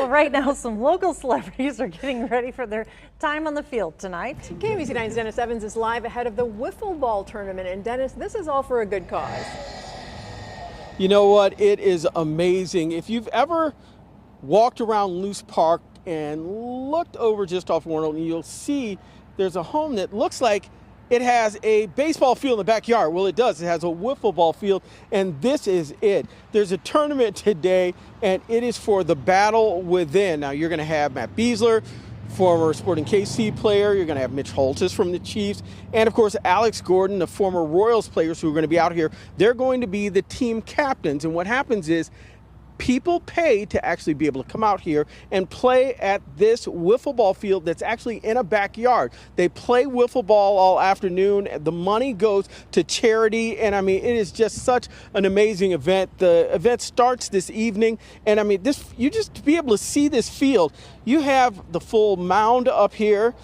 Well, right now, some local celebrities are getting ready for their time on the field tonight. KMBC 9's Dennis Evans is live ahead of the wiffle ball tournament. And Dennis, this is all for a good cause. You know what? It is amazing. If you've ever walked around Luce Park and looked over just off Warnold, you'll see there's a home that looks like it has a baseball field in the backyard. Well, it does. It has a wiffle ball field, and this is it. There's a tournament today, and it is for the Battle Within. Now, you're going to have Matt Beasler, former Sporting KC player. You're going to have Mitch Holtis from the Chiefs. And, of course, Alex Gordon, the former Royals players who are going to be out here. They're going to be the team captains. And what happens is people pay to actually be able to come out here and play at this wiffle ball field that's actually in a backyard. They play wiffle ball all afternoon. The money goes to charity, and I mean, it is just such an amazing event. The event starts this evening, and I mean, you just to be able to see this field, you have the full mound up here.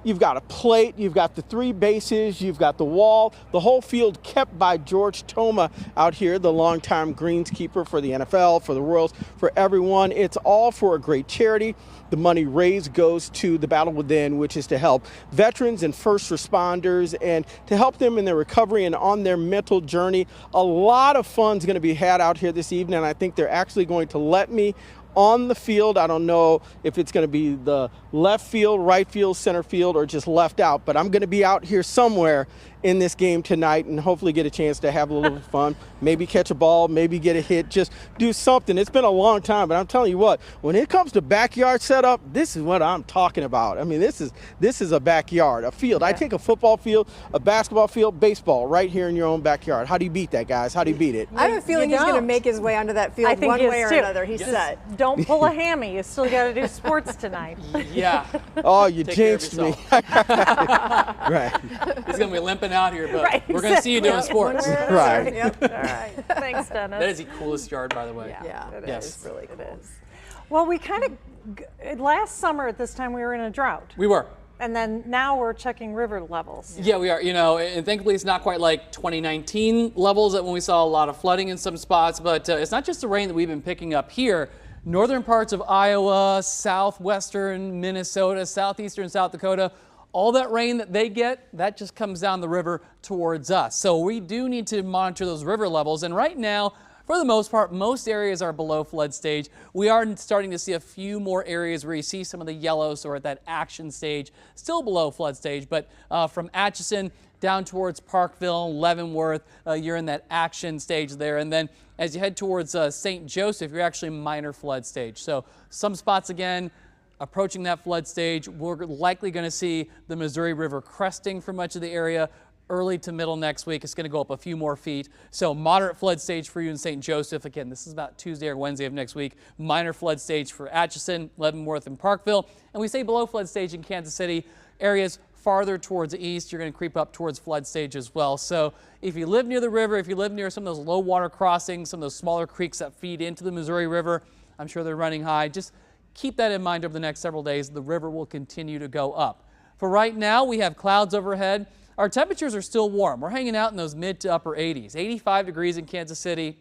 You've got a plate, you've got the 3 bases, you've got the wall, the whole field kept by George Toma out here, the longtime greenskeeper for the NFL, for the Royals, for everyone. It's all for a great charity. The money raised goes to the Battle Within, which is to help veterans and first responders and to help them in their recovery and on their mental journey. A lot of fun's going to be had out here this evening, and I think they're actually going to let me on the field. I don't know if it's going to be the left field, right field, center field, or just left out, but I'm going to be out here somewhere in this game tonight and hopefully get a chance to have a little fun, maybe catch a ball, maybe get a hit, just do something. It's been a long time, but I'm telling you what, when it comes to backyard setup, this is what I'm talking about. I mean, this is a backyard, a field. Yeah. I take a football field, a basketball field, baseball right here in your own backyard. How do you beat that, guys? How do you beat it? I have a feeling he's going to make his way onto that field one way or another. He's set. Don't pull a hammy. You still got to do sports tonight. Yeah. Oh, you jinxed me. Right. He's going to be limping out here, but right, we're going to see you doing sports. Right. Yep. All right. Thanks, Dennis. That is the coolest yard, by the way. Yeah, it Yes. is. Really cool. It is. Well, we kind of, last summer at this time, we were in a drought. We were. And then now we're checking river levels. Yeah, we are. You know, and thankfully it's not quite like 2019 levels when we saw a lot of flooding in some spots, but it's not just the rain that we've been picking up here. Northern parts of Iowa, southwestern Minnesota, southeastern South Dakota, all that rain that they get, that just comes down the river towards us. So we do need to monitor those river levels. And right now, for the most part, most areas are below flood stage. We are starting to see a few more areas where you see some of the yellows or at that action stage, still below flood stage. But from Atchison down towards Parkville, Leavenworth, you're in that action stage there. And then as you head towards St. Joseph, you're actually minor flood stage. So some spots again, approaching that flood stage. We're likely going to see the Missouri River cresting for much of the area. Early to middle next week, it's going to go up a few more feet. So moderate flood stage for you in St. Joseph. Again, this is about Tuesday or Wednesday of next week. Minor flood stage for Atchison, Leavenworth, and Parkville. And we say below flood stage in Kansas City. Areas farther towards the east, you're going to creep up towards flood stage as well. So if you live near the river, if you live near some of those low water crossings, some of those smaller creeks that feed into the Missouri River, I'm sure they're running high. Just keep that in mind over the next several days. The river will continue to go up. For right now, we have clouds overhead. Our temperatures are still warm. We're hanging out in those mid to upper 80s, 85 degrees in Kansas City.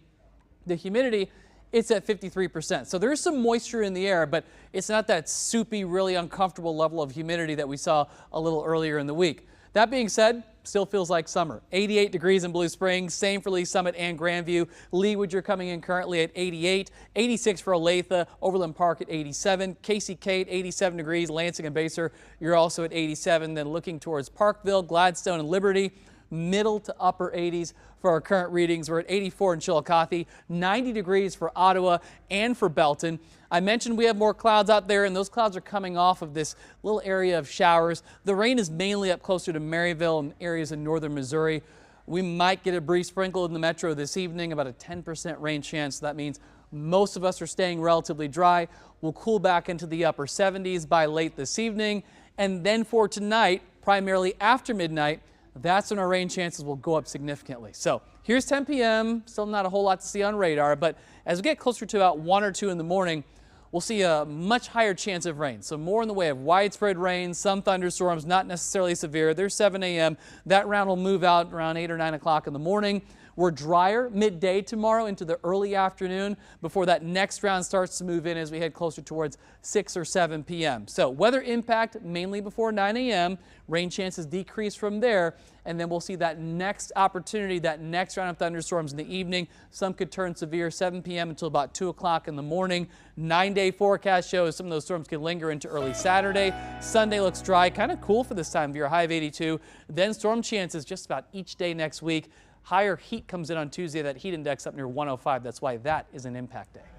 The humidity, it's at 53%. So there's some moisture in the air, but it's not that soupy, really uncomfortable level of humidity that we saw a little earlier in the week. That being said, still feels like summer. 88 degrees in Blue Springs, same for Lee Summit and Grandview. Leawood, you're coming in currently at 88, 86 for Olathe, Overland Park at 87, Casey Cate 87 degrees, Lansing and Basehor, you're also at 87. Then looking towards Parkville, Gladstone, and Liberty, middle to upper 80s for our current readings. We're at 84 in Chillicothe, 90 degrees for Ottawa and for Belton. I mentioned we have more clouds out there, and those clouds are coming off of this little area of showers. The rain is mainly up closer to Maryville and areas in northern Missouri. We might get a brief sprinkle in the metro this evening, about a 10% rain chance. So that means most of us are staying relatively dry. We'll cool back into the upper 70s by late this evening. And then for tonight, primarily after midnight, that's when our rain chances will go up significantly. So here's 10 p.m. Still not a whole lot to see on radar, but as we get closer to about 1 or 2 in the morning, we'll see a much higher chance of rain. So more in the way of widespread rain, some thunderstorms, not necessarily severe. There's 7 a.m. That round will move out around 8 or 9 o'clock in the morning. We're drier midday tomorrow into the early afternoon before that next round starts to move in as we head closer towards 6 or 7 p.m. So weather impact mainly before 9 a.m. Rain chances decrease from there, and then we'll see that next opportunity, that next round of thunderstorms in the evening. Some could turn severe 7 p.m. until about 2 o'clock in the morning. 9-day forecast shows some of those storms could linger into early Saturday. Sunday looks dry, kind of cool for this time of year, high of 82. Then storm chances just about each day next week. Higher heat comes in on Tuesday, that heat index up near 105. That's why that is an impact day.